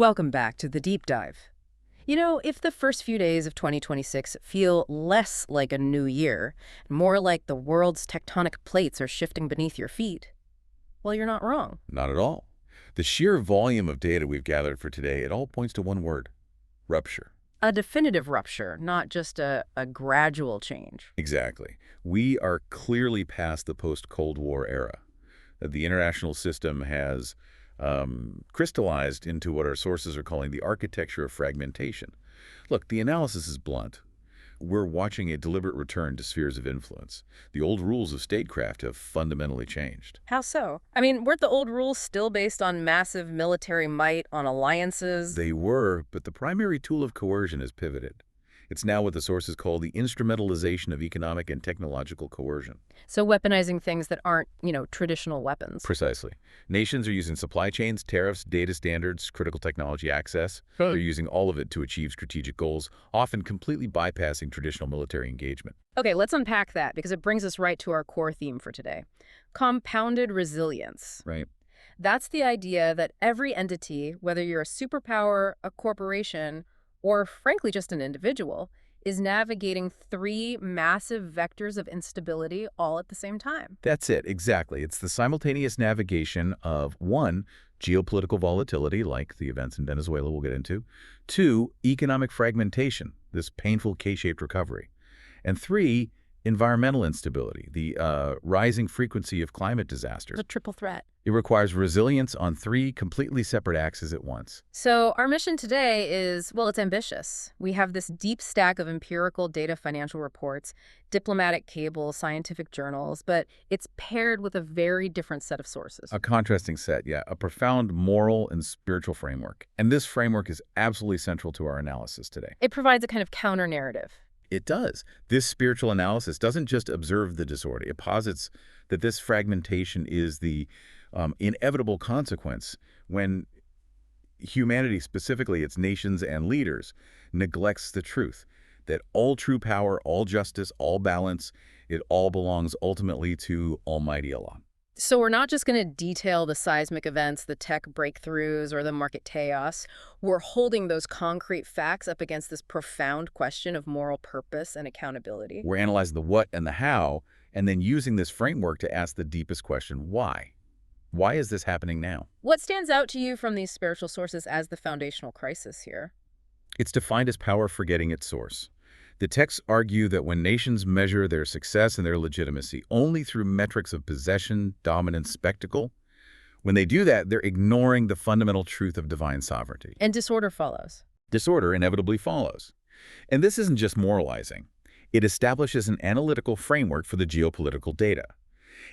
Welcome back to the deep dive. If the first few days of 2026 feel less like a new year, more like the world's tectonic plates are shifting beneath your feet, well, you're not wrong. Not at all. The sheer volume of data we've gathered for today, it all points to one word: rupture. A definitive rupture, not just a gradual change. Exactly. We are clearly past the post-Cold War era. The international system has crystallized into what our sources are calling the architecture of fragmentation. Look, the analysis is blunt. We're watching a deliberate return to spheres of influence. The old rules of statecraft have fundamentally changed. How so? I mean, weren't the old rules still based on massive military might, on alliances? They were, but the primary tool of coercion has pivoted. It's now what the sources call the instrumentalization of economic and technological coercion. So weaponizing things that aren't, traditional weapons. Precisely. Nations are using supply chains, tariffs, data standards, critical technology access. They're using all of it to achieve strategic goals, often completely bypassing traditional military engagement. Okay, let's unpack that because it brings us right to our core theme for today. Compounded resilience. Right. That's the idea that every entity, whether you're a superpower, a corporation, or frankly just an individual, is navigating three massive vectors of instability all at the same time. That's it, exactly. It's the simultaneous navigation of, one, geopolitical volatility, like the events in Venezuela we'll get into, two, economic fragmentation, this painful K-shaped recovery, and three, environmental instability, the rising frequency of climate disasters. It's a triple threat. It requires resilience on three completely separate axes at once. So our mission today is, well, it's ambitious. We have this deep stack of empirical data, financial reports, diplomatic cables, scientific journals, but it's paired with a very different set of sources. A contrasting set, yeah, a profound moral and spiritual framework. And this framework is absolutely central to our analysis today. It provides a kind of counter-narrative. It does. This spiritual analysis doesn't just observe the disorder. It posits that this fragmentation is the inevitable consequence when humanity, specifically its nations and leaders, neglects the truth, that all true power, all justice, all balance, it all belongs ultimately to Almighty Allah. So we're not just going to detail the seismic events, the tech breakthroughs, or the market chaos. We're holding those concrete facts up against this profound question of moral purpose and accountability. We're analyzing the what and the how, and then using this framework to ask the deepest question: why? Why is this happening now? What stands out to you from these spiritual sources as the foundational crisis here? It's defined as power forgetting its source. The texts argue that when nations measure their success and their legitimacy only through metrics of possession, dominance, spectacle, when they do that, they're ignoring the fundamental truth of divine sovereignty. And disorder follows. Disorder inevitably follows. And this isn't just moralizing. It establishes an analytical framework for the geopolitical data.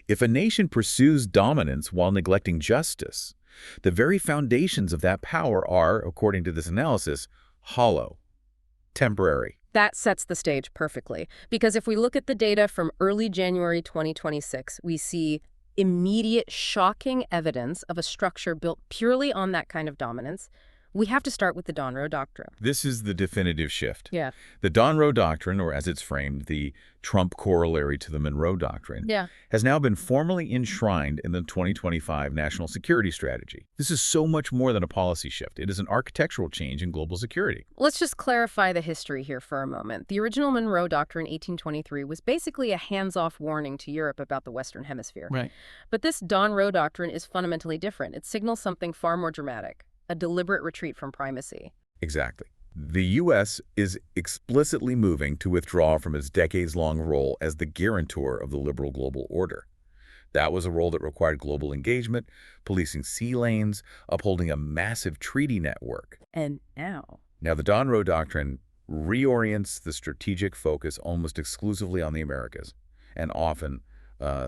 If a nation pursues dominance while neglecting justice, the very foundations of that power are, according to this analysis, hollow, temporary. That sets the stage perfectly, because if we look at the data from early January 2026, we see immediate, shocking evidence of a structure built purely on that kind of dominance. We have to start with the Donroe Doctrine. This is the definitive shift. Yeah. The Donroe Doctrine, or as it's framed, the Trump corollary to the Monroe Doctrine, has now been formally enshrined in the 2025 National Security Strategy. This is so much more than a policy shift. It is an architectural change in global security. Let's just clarify the history here for a moment. The original Monroe Doctrine, 1823, was basically a hands-off warning to Europe about the Western Hemisphere. Right. But this Donroe Doctrine is fundamentally different. It signals something far more dramatic. A deliberate retreat from primacy. Exactly. The U.S. is explicitly moving to withdraw from its decades-long role as the guarantor of the liberal global order. That was a role that required global engagement, policing sea lanes, upholding a massive treaty network. And now? Now, the Donroe Doctrine reorients the strategic focus almost exclusively on the Americas, and often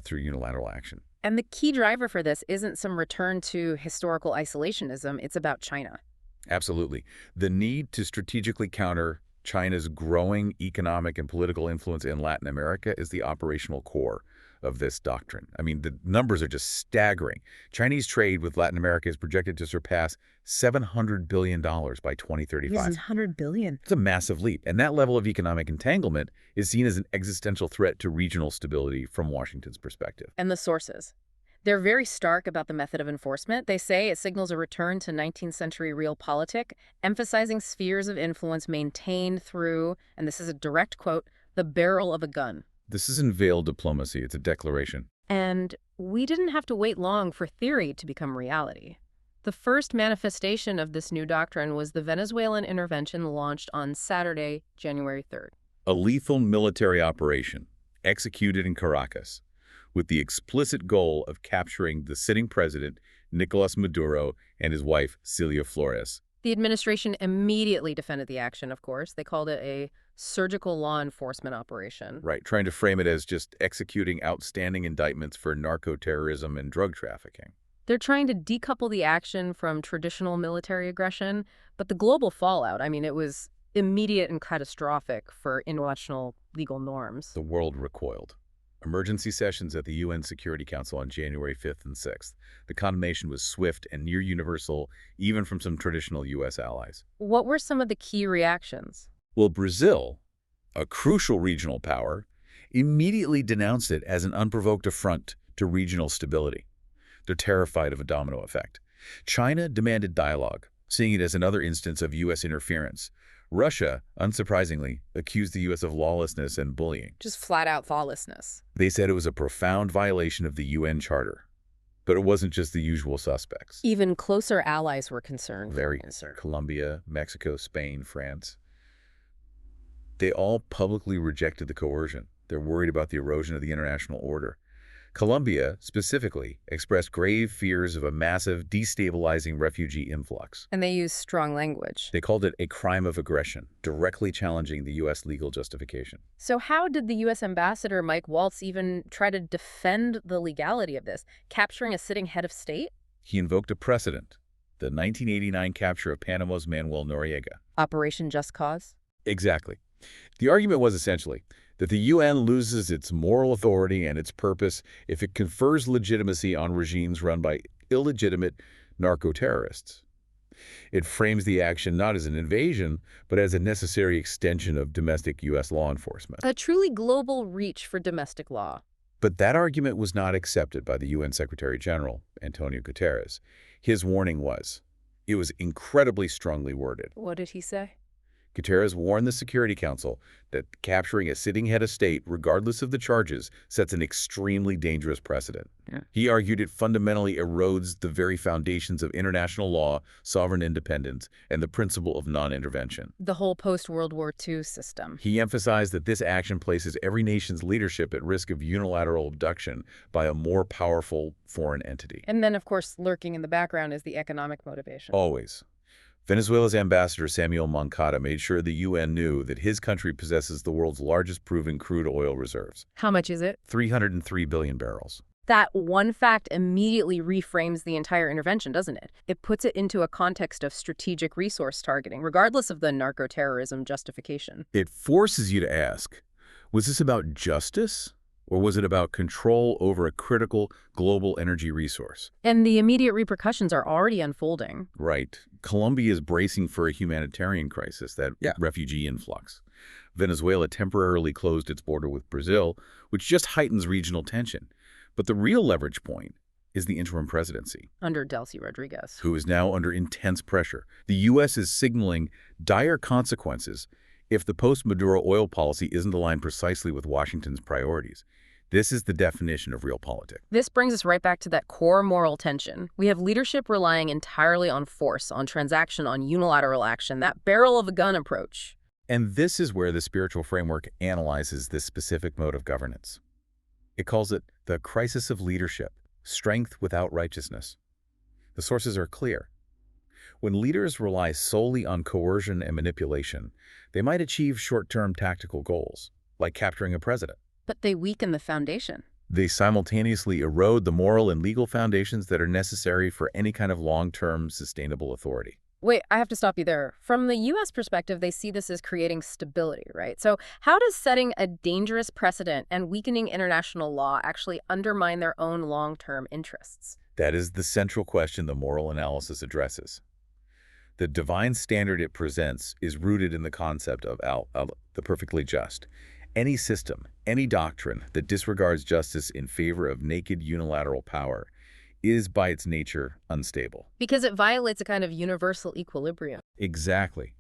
through unilateral action. And the key driver for this isn't some return to historical isolationism, it's about China. Absolutely. The need to strategically counter China's growing economic and political influence in Latin America is the operational core of this doctrine. I mean, the numbers are just staggering. Chinese trade with Latin America is projected to surpass $700 billion by 2035. $700 billion. It's a massive leap. And that level of economic entanglement is seen as an existential threat to regional stability from Washington's perspective. And the sources. They're very stark about the method of enforcement. They say it signals a return to 19th century realpolitik, emphasizing spheres of influence maintained through, and this is a direct quote, the barrel of a gun. This isn't veiled diplomacy, it's a declaration. And we didn't have to wait long for theory to become reality. The first manifestation of this new doctrine was the Venezuelan intervention launched on Saturday, January 3rd. A lethal military operation executed in Caracas with the explicit goal of capturing the sitting president, Nicolas Maduro, and his wife, Celia Flores. The administration immediately defended the action, of course. They called it a surgical law enforcement operation. Right, trying to frame it as just executing outstanding indictments for narco-terrorism and drug trafficking. They're trying to decouple the action from traditional military aggression, but the global fallout, I mean, it was immediate and catastrophic for international legal norms. The world recoiled. Emergency sessions at the UN Security Council on January 5th and 6th. The condemnation was swift and near universal, even from some traditional U.S. allies. What were some of the key reactions? Well, Brazil, a crucial regional power, immediately denounced it as an unprovoked affront to regional stability. They're terrified of a domino effect. China demanded dialogue, seeing it as another instance of U.S. interference. Russia, unsurprisingly, accused the U.S. of lawlessness and bullying. Just flat-out lawlessness. They said it was a profound violation of the UN Charter. But it wasn't just the usual suspects. Even closer allies were concerned. Very. Colombia, Mexico, Spain, France. They all publicly rejected the coercion. They're worried about the erosion of the international order. Colombia, specifically, expressed grave fears of a massive, destabilizing refugee influx. And they used strong language. They called it a crime of aggression, directly challenging the U.S. legal justification. So how did the U.S. ambassador, Mike Waltz, even try to defend the legality of this, capturing a sitting head of state? He invoked a precedent, the 1989 capture of Panama's Manuel Noriega. Operation Just Cause? Exactly. The argument was essentially that the UN loses its moral authority and its purpose if it confers legitimacy on regimes run by illegitimate narco-terrorists. It frames the action not as an invasion, but as a necessary extension of domestic U.S. law enforcement. A truly global reach for domestic law. But that argument was not accepted by the UN Secretary General, Antonio Guterres. His warning was. It was incredibly strongly worded. What did he say? Guterres warned the Security Council that capturing a sitting head of state, regardless of the charges, sets an extremely dangerous precedent. He argued it fundamentally erodes the very foundations of international law, sovereign independence, and the principle of non-intervention. The whole post-World War II system. He emphasized that this action places every nation's leadership at risk of unilateral abduction by a more powerful foreign entity. And then, of course, lurking in the background is the economic motivation. Always. Venezuela's ambassador Samuel Moncada made sure the UN knew that his country possesses the world's largest proven crude oil reserves. How much is it? 303 billion barrels. That one fact immediately reframes the entire intervention, doesn't it? It puts it into a context of strategic resource targeting, regardless of the narco-terrorism justification. It forces you to ask, was this about justice? Or was it about control over a critical global energy resource? And the immediate repercussions are already unfolding. Right. Colombia is bracing for a humanitarian crisis, that refugee influx. Venezuela temporarily closed its border with Brazil, which just heightens regional tension. But the real leverage point is the interim presidency. Under Delcy Rodriguez. Who is now under intense pressure. The U.S. is signaling dire consequences if the post-Maduro oil policy isn't aligned precisely with Washington's priorities. This is the definition of realpolitik. This brings us right back to that core moral tension. We have leadership relying entirely on force, on transaction, on unilateral action, that barrel of a gun approach. And this is where the spiritual framework analyzes this specific mode of governance. It calls it the crisis of leadership, strength without righteousness. The sources are clear. When leaders rely solely on coercion and manipulation, they might achieve short-term tactical goals, like capturing a president. But they weaken the foundation. They simultaneously erode the moral and legal foundations that are necessary for any kind of long-term sustainable authority. Wait, I have to stop you there. From the U.S. perspective, they see this as creating stability, right? So how does setting a dangerous precedent and weakening international law actually undermine their own long-term interests? That is the central question the moral analysis addresses. The divine standard it presents is rooted in the concept of the perfectly just. Any system, any doctrine that disregards justice in favor of naked unilateral power is by its nature unstable. Because it violates a kind of universal equilibrium. Exactly.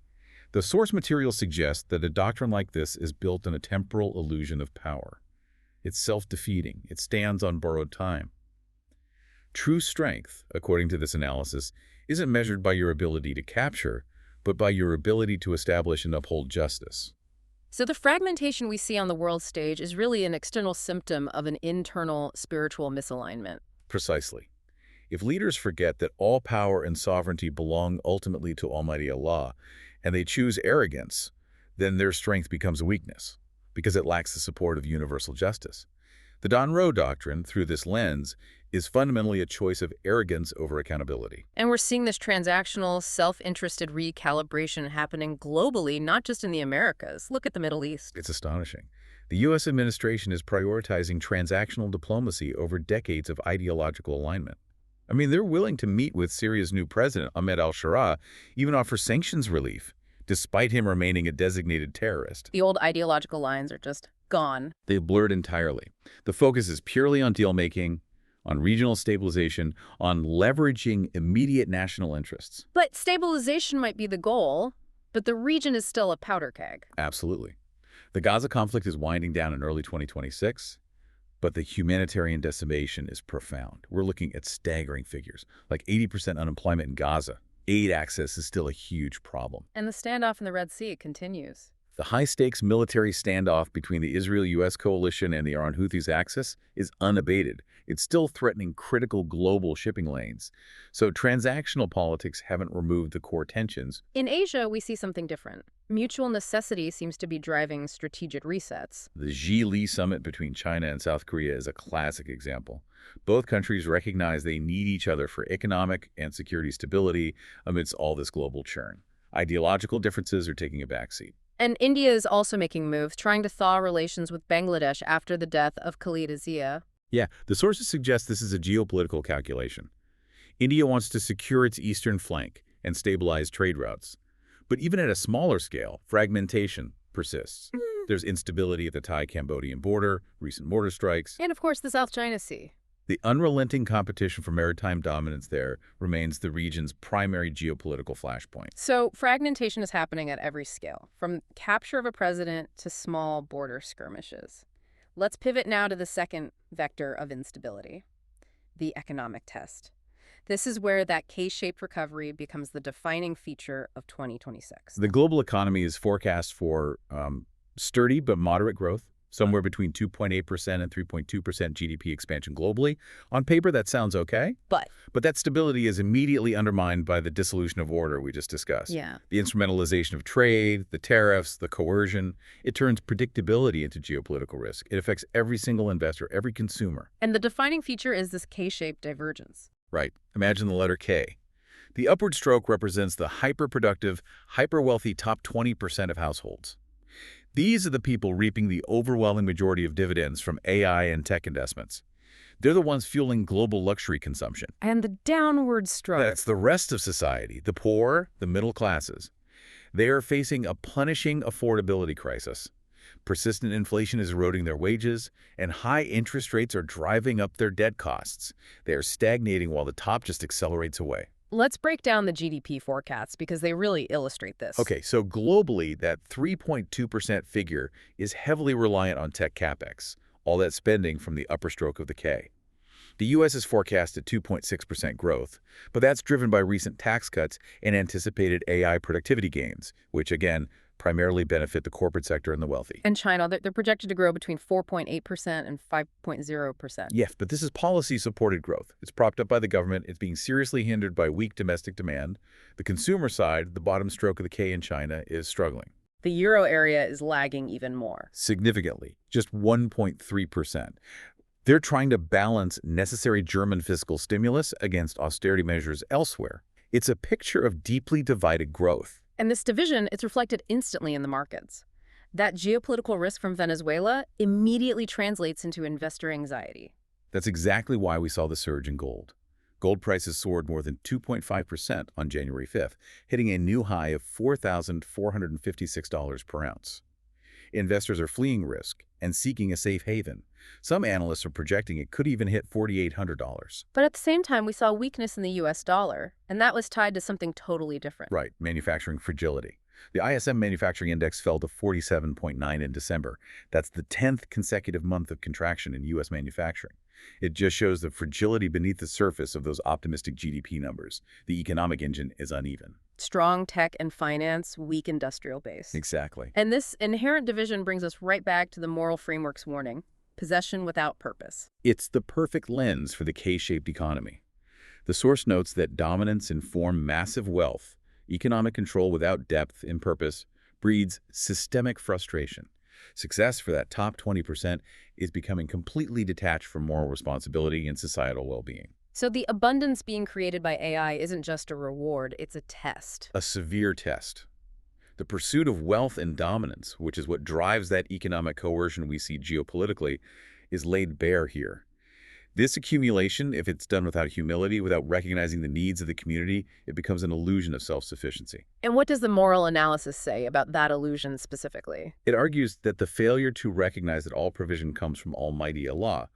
The source material suggests that a doctrine like this is built on a temporal illusion of power. It's self-defeating. It stands on borrowed time. True strength, according to this analysis, isn't measured by your ability to capture, but by your ability to establish and uphold justice. So the fragmentation we see on the world stage is really an external symptom of an internal spiritual misalignment. Precisely. If leaders forget that all power and sovereignty belong ultimately to Almighty Allah, and they choose arrogance, then their strength becomes a weakness, because it lacks the support of universal justice. The Monroe Doctrine, through this lens, is fundamentally a choice of arrogance over accountability. And we're seeing this transactional, self-interested recalibration happening globally, not just in the Americas. Look at the Middle East. It's astonishing. The U.S. administration is prioritizing transactional diplomacy over decades of ideological alignment. I mean, they're willing to meet with Syria's new president, Ahmed al-Sharaa, even offer sanctions relief, despite him remaining a designated terrorist. The old ideological lines are just gone. They've blurred entirely. The focus is purely on deal-making, on regional stabilization, on leveraging immediate national interests. But stabilization might be the goal, but the region is still a powder keg. Absolutely. The Gaza conflict is winding down in early 2026, but the humanitarian decimation is profound. We're looking at staggering figures, like 80% unemployment in Gaza. Aid access is still a huge problem. And the standoff in the Red Sea continues. The high-stakes military standoff between the Israel-U.S. coalition and the Iran Houthis axis is unabated. It's still threatening critical global shipping lanes. So transactional politics haven't removed the core tensions. In Asia, we see something different. Mutual necessity seems to be driving strategic resets. The Xi-Li summit between China and South Korea is a classic example. Both countries recognize they need each other for economic and security stability amidst all this global churn. Ideological differences are taking a backseat. And India is also making moves, trying to thaw relations with Bangladesh after the death of Khalida Zia. Yeah, the sources suggest this is a geopolitical calculation. India wants to secure its eastern flank and stabilize trade routes. But even at a smaller scale, fragmentation persists. There's instability at the Thai-Cambodian border, recent mortar strikes. And of course, the South China Sea. The unrelenting competition for maritime dominance there remains the region's primary geopolitical flashpoint. So fragmentation is happening at every scale, from capture of a president to small border skirmishes. Let's pivot now to the second vector of instability, the economic test. This is where that K-shaped recovery becomes the defining feature of 2026. The global economy is forecast for sturdy but moderate growth, somewhere between 2.8% and 3.2% GDP expansion globally. On paper, that sounds okay. But that stability is immediately undermined by the dissolution of order we just discussed. Yeah. The instrumentalization of trade, the tariffs, the coercion. It turns predictability into geopolitical risk. It affects every single investor, every consumer. And the defining feature is this K-shaped divergence. Right. Imagine the letter K. The upward stroke represents the hyper-productive, hyper-wealthy top 20% of households. These are the people reaping the overwhelming majority of dividends from AI and tech investments. They're the ones fueling global luxury consumption. And the downward stroke. That's the rest of society, the poor, the middle classes. They are facing a punishing affordability crisis. Persistent inflation is eroding their wages, and high interest rates are driving up their debt costs. They are stagnating while the top just accelerates away. Let's break down the GDP forecasts because they really illustrate this. Okay, so globally, that 3.2% figure is heavily reliant on tech capex, all that spending from the upper stroke of the K. The U.S. is forecast at 2.6% growth, but that's driven by recent tax cuts and anticipated AI productivity gains, which, again, primarily benefit the corporate sector and the wealthy. And China, they're projected to grow between 4.8% and 5.0%. Yes, but this is policy-supported growth. It's propped up by the government. It's being seriously hindered by weak domestic demand. The consumer side, the bottom stroke of the K in China, is struggling. The euro area is lagging even more. Significantly, just 1.3%. They're trying to balance necessary German fiscal stimulus against austerity measures elsewhere. It's a picture of deeply divided growth. And this division, it's reflected instantly in the markets. That geopolitical risk from Venezuela immediately translates into investor anxiety. That's exactly why we saw the surge in gold. Gold prices soared more than 2.5% on January 5th, hitting a new high of $4,456 per ounce. Investors are fleeing risk and seeking a safe haven. Some analysts are projecting it could even hit $4,800. But at the same time, we saw weakness in the US dollar, and that was tied to something totally different. Right, manufacturing fragility. The ISM Manufacturing Index fell to 47.9 in December. That's the 10th consecutive month of contraction in U.S. manufacturing. It just shows the fragility beneath the surface of those optimistic GDP numbers. The economic engine is uneven. Strong tech and finance, weak industrial base. Exactly. And this inherent division brings us right back to the moral framework's warning: possession without purpose. It's the perfect lens for the K-shaped economy. The source notes that dominance informs massive wealth. Economic control without depth and purpose breeds systemic frustration. Success for that top 20% is becoming completely detached from moral responsibility and societal well-being. So the abundance being created by AI isn't just a reward, it's a test. A severe test. The pursuit of wealth and dominance, which is what drives that economic coercion we see geopolitically, is laid bare here. This accumulation, if it's done without humility, without recognizing the needs of the community, it becomes an illusion of self-sufficiency. And what does the moral analysis say about that illusion specifically? It argues that the failure to recognize that all provision comes from Almighty Allah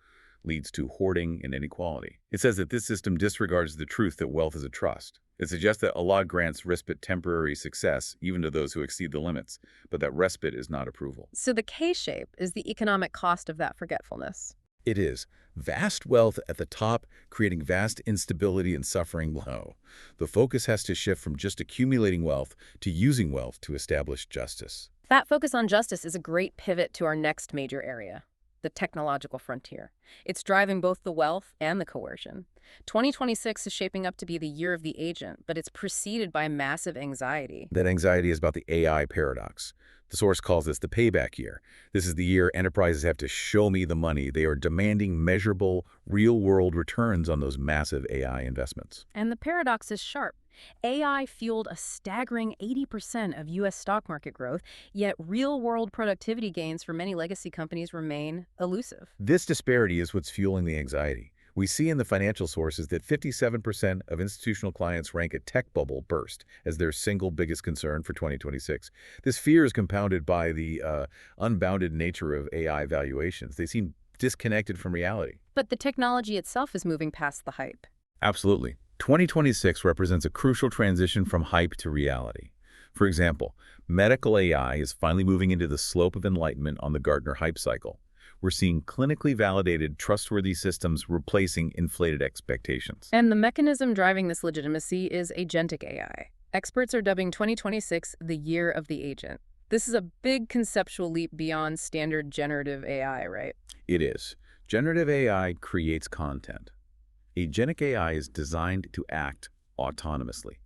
leads to hoarding and inequality. It says that this system disregards the truth that wealth is a trust. It suggests that Allah grants respite temporary success even to those who exceed the limits, but that respite is not approval. So the K-shape is the economic cost of that forgetfulness. It is. Vast wealth at the top, creating vast instability and suffering below. The focus has to shift from just accumulating wealth to using wealth to establish justice. That focus on justice is a great pivot to our next major area: the technological frontier. It's driving both the wealth and the coercion. 2026 is shaping up to be the year of the agent, but it's preceded by massive anxiety. That anxiety is about the AI paradox. The source calls this the payback year. This is the year enterprises have to show me the money. They are demanding measurable, real-world returns on those massive AI investments. And the paradox is sharp. AI fueled a staggering 80% of U.S. stock market growth, yet real-world productivity gains for many legacy companies remain elusive. This disparity is what's fueling the anxiety. We see in the financial sources that 57% of institutional clients rank a tech bubble burst as their single biggest concern for 2026. This fear is compounded by the unbounded nature of AI valuations. They seem disconnected from reality. But the technology itself is moving past the hype. Absolutely. 2026 represents a crucial transition from hype to reality. For example, medical AI is finally moving into the slope of enlightenment on the Gartner hype cycle. We're seeing clinically validated, trustworthy systems replacing inflated expectations. And the mechanism driving this legitimacy is agentic AI. Experts are dubbing 2026 the year of the agent. This is a big conceptual leap beyond standard generative AI, right? It is. Generative AI creates content. Agentic AI is designed to act autonomously.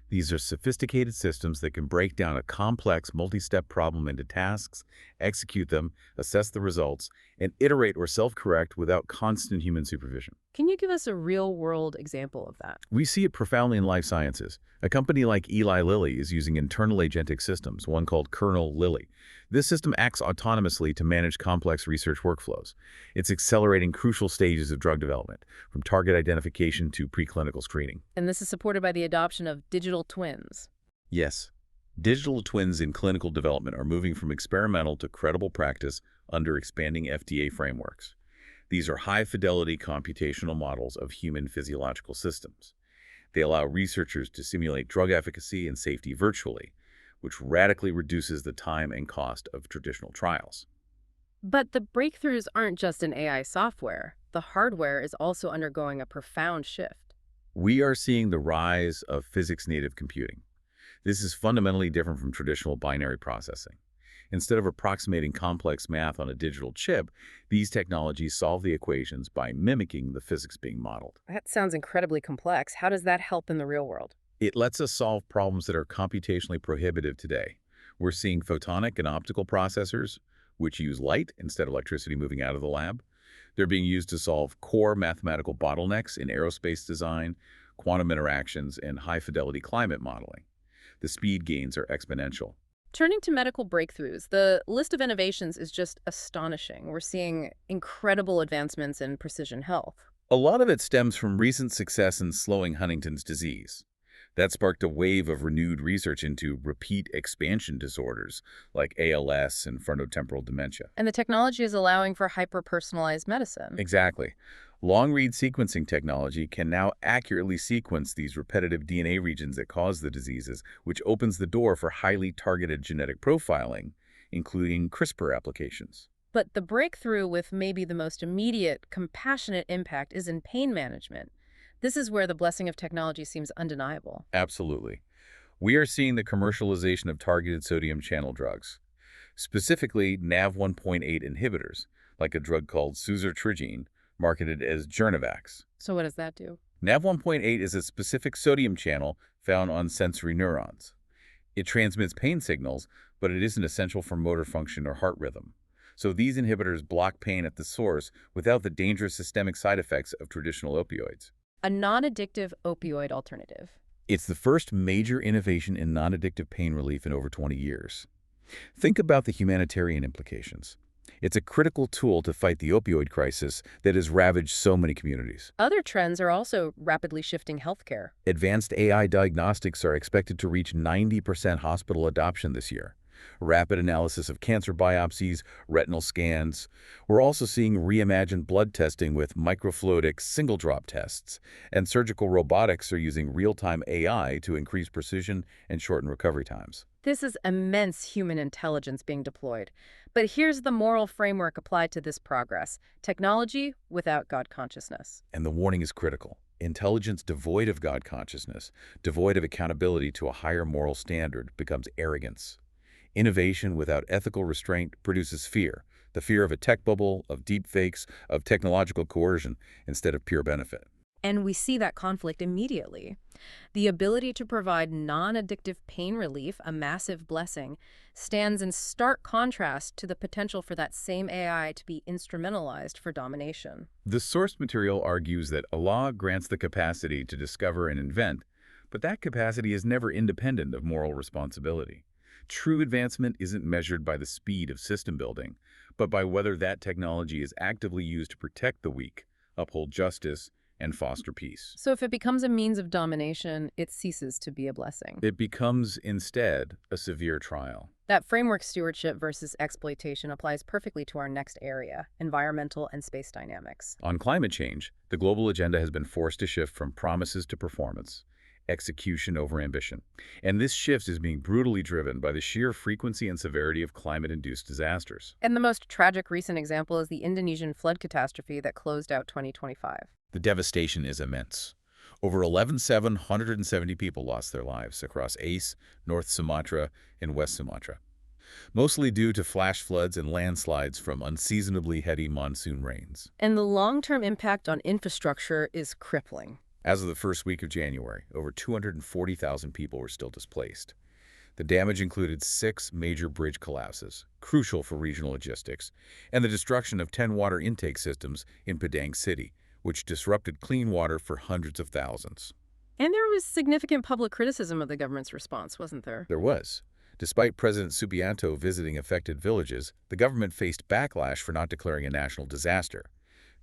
These are sophisticated systems that can break down a complex multi-step problem into tasks, execute them, assess the results, and iterate or self-correct without constant human supervision. Can you give us a real-world example of that? We see it profoundly in life sciences. A company like Eli Lilly is using internal agentic systems, one called Kernel Lilly. This system acts autonomously to manage complex research workflows. It's accelerating crucial stages of drug development, from target identification to preclinical screening. And this is supported by the adoption of digital twins. Yes, digital twins in clinical development are moving from experimental to credible practice under expanding FDA frameworks. These are high-fidelity computational models of human physiological systems. They allow researchers to simulate drug efficacy and safety virtually, which radically reduces the time and cost of traditional trials. But the breakthroughs aren't just in AI software. The hardware is also undergoing a profound shift. We are seeing the rise of physics-native computing. This is fundamentally different from traditional binary processing. Instead of approximating complex math on a digital chip, these technologies solve the equations by mimicking the physics being modeled. That sounds incredibly complex. How does that help in the real world? It lets us solve problems that are computationally prohibitive today. We're seeing photonic and optical processors, which use light instead of electricity moving out of the lab. They're being used to solve core mathematical bottlenecks in aerospace design, quantum interactions, and high-fidelity climate modeling. The speed gains are exponential. Turning to medical breakthroughs, the list of innovations is just astonishing. We're seeing incredible advancements in precision health. A lot of it stems from recent success in slowing Huntington's disease. That sparked a wave of renewed research into repeat expansion disorders like ALS and frontotemporal dementia. And the technology is allowing for hyper-personalized medicine. Exactly. Long-read sequencing technology can now accurately sequence these repetitive DNA regions that cause the diseases, which opens the door for highly targeted genetic profiling, including CRISPR applications. But the breakthrough with maybe the most immediate, compassionate impact is in pain management. This is where the blessing of technology seems undeniable. Absolutely. We are seeing the commercialization of targeted sodium channel drugs, specifically NaV1.8 inhibitors, like a drug called suzetrigine, marketed as Journavax. So what does that do? NaV1.8 is a specific sodium channel found on sensory neurons. It transmits pain signals, but it isn't essential for motor function or heart rhythm. So these inhibitors block pain at the source without the dangerous systemic side effects of traditional opioids. A non-addictive opioid alternative. It's the first major innovation in non-addictive pain relief in over 20 years. Think about the humanitarian implications. It's a critical tool to fight the opioid crisis that has ravaged so many communities. Other trends are also rapidly shifting healthcare. Advanced AI diagnostics are expected to reach 90% hospital adoption this year. Rapid analysis of cancer biopsies, retinal scans. We're also seeing reimagined blood testing with microfluidic single-drop tests, and surgical robotics are using real-time AI to increase precision and shorten recovery times. This is immense human intelligence being deployed. But here's the moral framework applied to this progress: technology without God consciousness. And the warning is critical. Intelligence devoid of God consciousness, devoid of accountability to a higher moral standard, becomes arrogance. Innovation without ethical restraint produces fear, the fear of a tech bubble, of deep fakes, of technological coercion, instead of pure benefit. And we see that conflict immediately. The ability to provide non-addictive pain relief, a massive blessing, stands in stark contrast to the potential for that same AI to be instrumentalized for domination. The source material argues that Allah grants the capacity to discover and invent, but that capacity is never independent of moral responsibility. True advancement isn't measured by the speed of system building, but by whether that technology is actively used to protect the weak, uphold justice, and foster peace. So if it becomes a means of domination, it ceases to be a blessing. It becomes, instead, a severe trial. That framework, stewardship versus exploitation, applies perfectly to our next area: environmental and space dynamics. On climate change, the global agenda has been forced to shift from promises to performance, execution over ambition. And this shift is being brutally driven by the sheer frequency and severity of climate-induced disasters. And the most tragic recent example is the Indonesian flood catastrophe that closed out 2025. The devastation is immense. Over 11,770 people lost their lives across Aceh, North Sumatra, and West Sumatra, mostly due to flash floods and landslides from unseasonably heavy monsoon rains. And the long-term impact on infrastructure is crippling. As of the first week of January, over 240,000 people were still displaced. The damage included 6 major bridge collapses, crucial for regional logistics, and the destruction of 10 water intake systems in Padang City, which disrupted clean water for hundreds of thousands. And there was significant public criticism of the government's response, wasn't there? There was. Despite President Subianto visiting affected villages, the government faced backlash for not declaring a national disaster.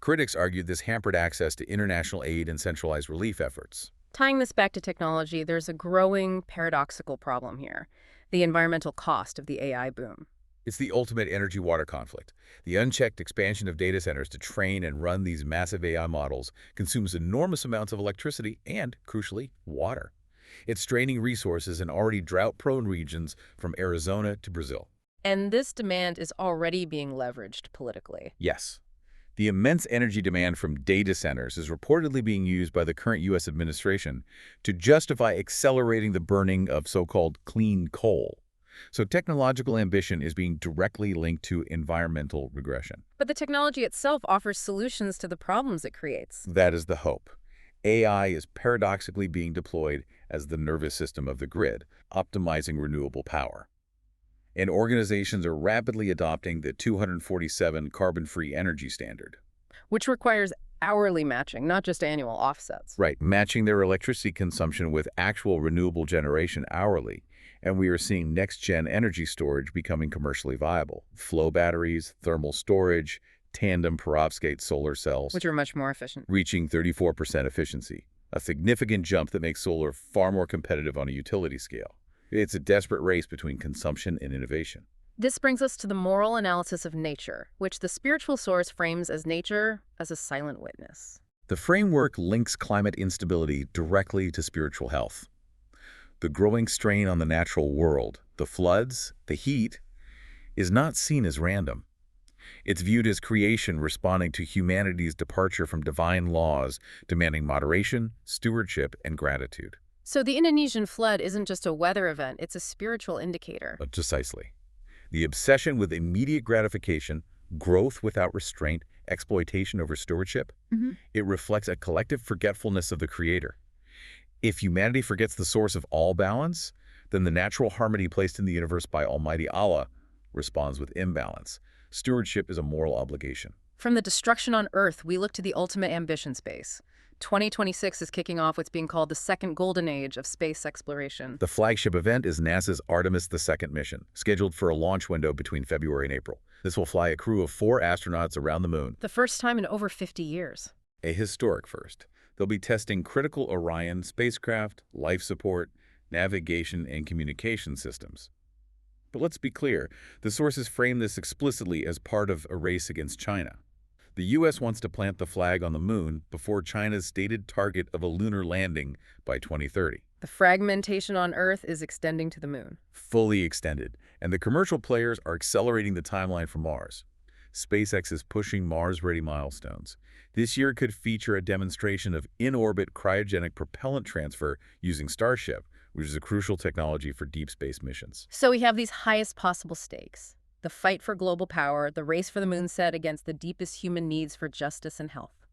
Critics argued this hampered access to international aid and centralized relief efforts. Tying this back to technology, there's a growing paradoxical problem here: the environmental cost of the AI boom. It's the ultimate energy-water conflict. The unchecked expansion of data centers to train and run these massive AI models consumes enormous amounts of electricity and, crucially, water. It's straining resources in already drought-prone regions from Arizona to Brazil. And this demand is already being leveraged politically. Yes. The immense energy demand from data centers is reportedly being used by the current U.S. administration to justify accelerating the burning of so-called clean coal. So technological ambition is being directly linked to environmental regression. But the technology itself offers solutions to the problems it creates. That is the hope. AI is paradoxically being deployed as the nervous system of the grid, optimizing renewable power. And organizations are rapidly adopting the 247 carbon-free energy standard. Which requires hourly matching, not just annual offsets. Right, matching their electricity consumption with actual renewable generation hourly. And we are seeing next-gen energy storage becoming commercially viable. Flow batteries, thermal storage, tandem perovskite solar cells, Which are much more efficient. reaching 34% efficiency, a significant jump that makes solar far more competitive on a utility scale. It's a desperate race between consumption and innovation. This brings us to the moral analysis of nature, which the spiritual source frames as nature as a silent witness. The framework links climate instability directly to spiritual health. The growing strain on the natural world, the floods, the heat, is not seen as random. It's viewed as creation responding to humanity's departure from divine laws, demanding moderation, stewardship, and gratitude. So the Indonesian flood isn't just a weather event, it's a spiritual indicator. Precisely. The obsession with immediate gratification, growth without restraint, exploitation over stewardship, it reflects a collective forgetfulness of the Creator. If humanity forgets the source of all balance, then the natural harmony placed in the universe by Almighty Allah responds with imbalance. Stewardship is a moral obligation. From the destruction on Earth, we look to the ultimate ambition space. 2026 is kicking off what's being called the second golden age of space exploration. The flagship event is NASA's Artemis II mission, scheduled for a launch window between February and April. This will fly a crew of 4 astronauts around the moon. The first time in over 50 years. A historic first. They'll be testing critical Orion spacecraft, life support, navigation, and communication systems. But let's be clear, the sources frame this explicitly as part of a race against China. The U.S. wants to plant the flag on the moon before China's stated target of a lunar landing by 2030. The fragmentation on Earth is extending to the moon. Fully extended, and the commercial players are accelerating the timeline for Mars. SpaceX is pushing Mars-ready milestones. This year could feature a demonstration of in-orbit cryogenic propellant transfer using Starship, which is a crucial technology for deep space missions. So we have these highest possible stakes. The fight for global power, the race for the moon set against the deepest human needs for justice and health.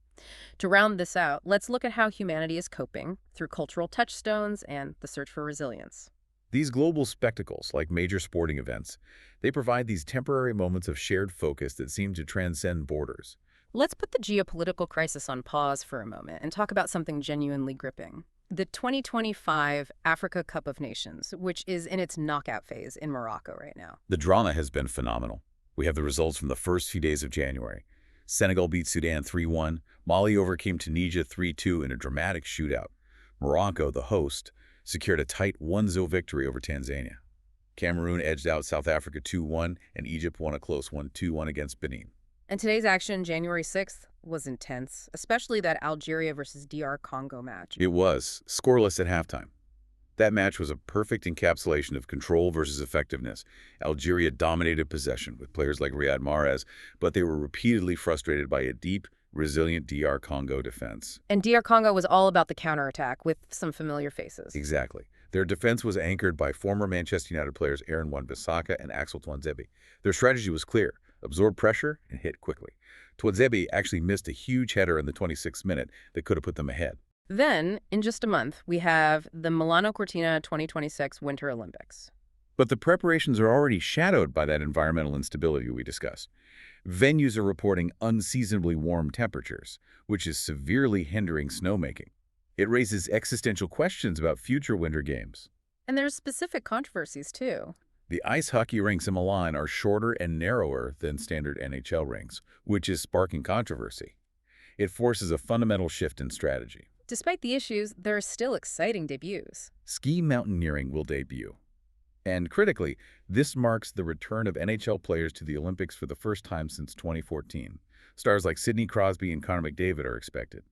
To round this out, let's look at how humanity is coping through cultural touchstones and the search for resilience. These global spectacles, like major sporting events, they provide these temporary moments of shared focus that seem to transcend borders. Let's put the geopolitical crisis on pause for a moment and talk about something genuinely gripping. The 2025 Africa Cup of Nations, which is in its knockout phase in Morocco right now. The drama has been phenomenal. We have the results from the first few days of January. Senegal beat Sudan 3-1. Mali overcame Tunisia 3-2 in a dramatic shootout. Morocco, the host, secured a tight 1-0 victory over Tanzania. Cameroon edged out South Africa 2-1, and Egypt won a close 1-2 against Benin. And today's action, January 6th, was intense, especially that Algeria versus DR Congo match. It was, scoreless at halftime. That match was a perfect encapsulation of control versus effectiveness. Algeria dominated possession with players like Riyad Mahrez, but they were repeatedly frustrated by a deep, resilient DR Congo defense. And DR Congo was all about the counterattack with some familiar faces. Exactly. Their defense was anchored by former Manchester United players Aaron Wan-Bissaka and Axel Tuanzebe. Their strategy was clear: absorb pressure and hit quickly. Tuanzebe actually missed a huge header in the 26th minute that could have put them ahead. Then, in just a month, we have the Milano Cortina 2026 Winter Olympics. But the preparations are already shadowed by that environmental instability we discussed. Venues are reporting unseasonably warm temperatures, which is severely hindering snowmaking. It raises existential questions about future winter games. And there's specific controversies, too. The ice hockey rinks in Milan are shorter and narrower than standard NHL rinks, which is sparking controversy. It forces a fundamental shift in strategy. Despite the issues, there are still exciting debuts. Ski mountaineering will debut. And critically, this marks the return of NHL players to the Olympics for the first time since 2014. Stars like Sidney Crosby and Connor McDavid are expected.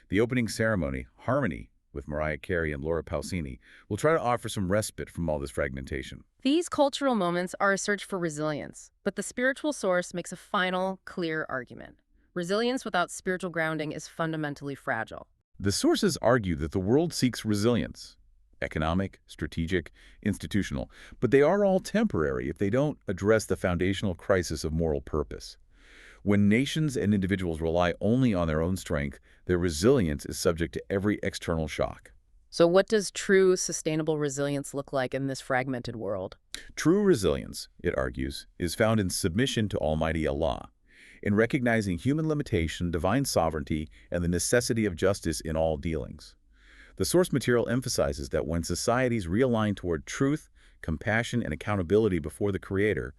The opening ceremony, Harmony, with Mariah Carey and Laura Pausini, will try to offer some respite from all this fragmentation. These cultural moments are a search for resilience, but the spiritual source makes a final, clear argument. Resilience without spiritual grounding is fundamentally fragile. The sources argue that the world seeks resilience: economic, strategic, institutional, but they are all temporary if they don't address the foundational crisis of moral purpose. When nations and individuals rely only on their own strength, their resilience is subject to every external shock. So what does true sustainable resilience look like in this fragmented world? True resilience, it argues, is found in submission to Almighty Allah, in recognizing human limitation, divine sovereignty, and the necessity of justice in all dealings. The source material emphasizes that when societies realign toward truth, compassion, and accountability before the Creator,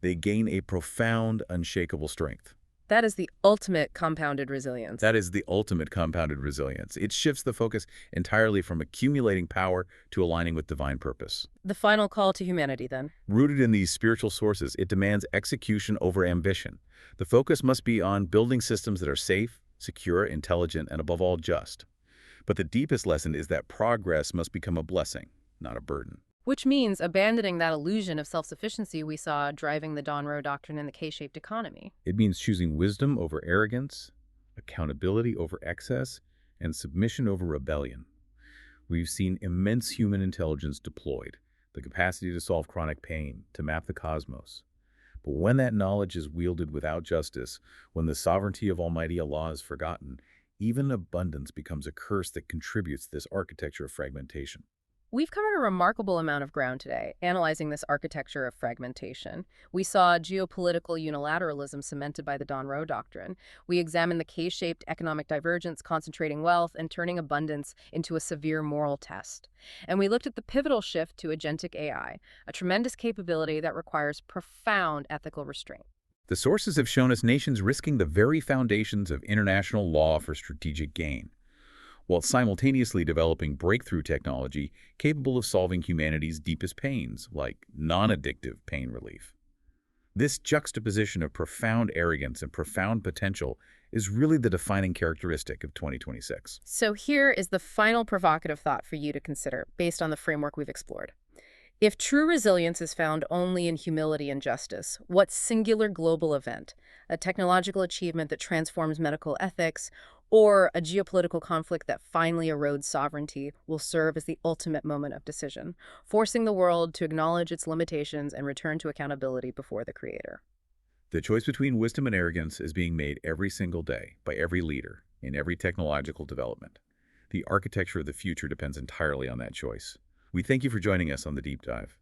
they gain a profound, unshakable strength. That is the ultimate compounded resilience. That is the ultimate compounded resilience. It shifts the focus entirely from accumulating power to aligning with divine purpose. The final call to humanity, then. Rooted in these spiritual sources, it demands execution over ambition. The focus must be on building systems that are safe, secure, intelligent, and above all just. But the deepest lesson is that progress must become a blessing, not a burden. Which means abandoning that illusion of self-sufficiency we saw driving the Don Rowe doctrine in the K-shaped economy. It means choosing wisdom over arrogance, accountability over excess, and submission over rebellion. We've seen immense human intelligence deployed, the capacity to solve chronic pain, to map the cosmos. But when that knowledge is wielded without justice, when the sovereignty of Almighty Allah is forgotten, even abundance becomes a curse that contributes to this architecture of fragmentation. We've covered a remarkable amount of ground today, analyzing this architecture of fragmentation. We saw geopolitical unilateralism cemented by the Don Rowe doctrine. We examined the K-shaped economic divergence, concentrating wealth and turning abundance into a severe moral test. And we looked at the pivotal shift to agentic AI, a tremendous capability that requires profound ethical restraint. The sources have shown us nations risking the very foundations of international law for strategic gain, while simultaneously developing breakthrough technology capable of solving humanity's deepest pains, like non-addictive pain relief. This juxtaposition of profound arrogance and profound potential is really the defining characteristic of 2026. So here is the final provocative thought for you to consider, based on the framework we've explored. If true resilience is found only in humility and justice, what singular global event, a technological achievement that transforms medical ethics, or a geopolitical conflict that finally erodes sovereignty will serve as the ultimate moment of decision, forcing the world to acknowledge its limitations and return to accountability before the Creator? The choice between wisdom and arrogance is being made every single day by every leader in every technological development. The architecture of the future depends entirely on that choice. We thank you for joining us on the Deep Dive.